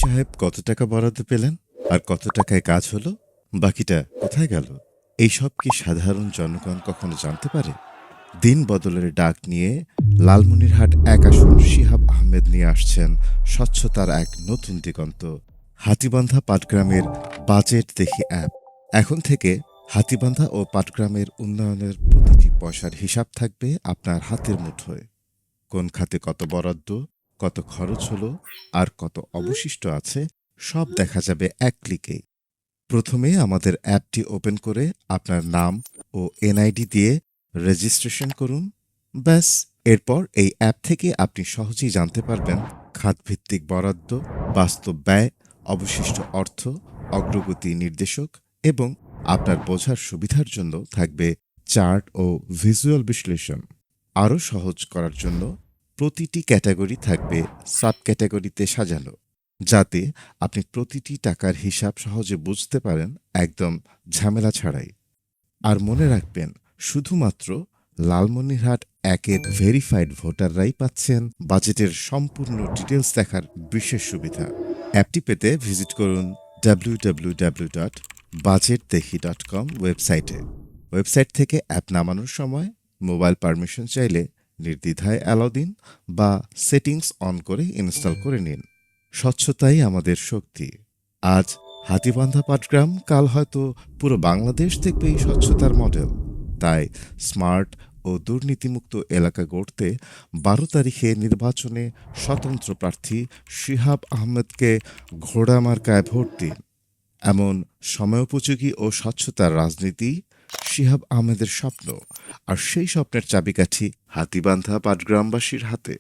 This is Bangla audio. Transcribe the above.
সাহেব কত টাকা বরাদ্দ পেলেন আর কত টাকায় কাজ হলো, বাকিটা কোথায় গেল? এইসব কি সাধারণ জনগণ কখনো জানতে পারে? দিন বদলের ডাক নিয়ে লালমনিরহাট এক আসন শিহাব আহমেদ নিয়ে আসছেন স্বচ্ছতার এক নতুন দিগন্ত। হাতীবান্ধা পাটগ্রামের বাজেট দেখি অ্যাপ। এখন থেকে হাতীবান্ধা ও পাটগ্রামের উন্নয়নের প্রতিটি পয়সার হিসাব থাকবে আপনার হাতের মুঠোয়। কোন খাতে কত বরাদ্দ, কত খরচ হলো আর কত অবশিষ্ট আছে, সব দেখা যাবে এক ক্লিকেই। প্রথমে আমাদের অ্যাপটি ওপেন করে আপনার নাম ও এনআইডি দিয়ে রেজিস্ট্রেশন করুন। ব্যাস, এরপর এই অ্যাপ থেকে আপনি সহজেই জানতে পারবেন খাতভিত্তিক বরাদ্দ, বাস্তব ব্যয়, অবশিষ্ট অর্থ, অগ্রগতি নির্দেশক এবং আপনার বোঝার সুবিধার জন্য থাকবে চার্ট ও ভিজুয়াল বিশ্লেষণ। আরও সহজ করার জন্য প্রতিটি ক্যাটাগরি থাকবে সাব ক্যাটাগরিতে সাজানো, যাতে আপনি প্রতিটি টাকার হিসাব সহজে বুঝতে পারেন, একদম ঝামেলা ছাড়াই। আর মনে রাখবেন, শুধুমাত্র লালমনিরহাট একের ভেরিফাইড ভোটাররাই পাচ্ছেন বাজেটের সম্পূর্ণ ডিটেলস দেখার বিশেষ সুবিধা। অ্যাপটি পেতে ভিজিট করুন www.budgetdehi.com ওয়েবসাইটে। ওয়েবসাইট থেকে অ্যাপ নামানোর সময় মোবাইল পারমিশন চাইলে নির্দ্বিধায় অ্যালাউ দিন বা সেটিংস অন করে ইনস্টল করে নিন। স্বচ্ছতাই আমাদের শক্তি। আজ হাতীবান্ধা পাটগ্রাম, কাল হয়তো পুরো বাংলাদেশ দেখবে এই স্বচ্ছতার মডেল। তাই স্মার্ট ও দুর্নীতিমুক্ত এলাকা গড়তে ১২ তারিখে নির্বাচনে স্বতন্ত্র প্রার্থী শিহাব আহমেদকে ঘোড়া মার্কায় ভোট দিন। এমন সময়োপযোগী ও স্বচ্ছতার রাজনীতি শিহাব আহমেদের স্বপ্ন, আর সেই স্বপ্নের চাবিকাঠি হাতীবান্ধা পাটগ্রামবাসীর হাতে।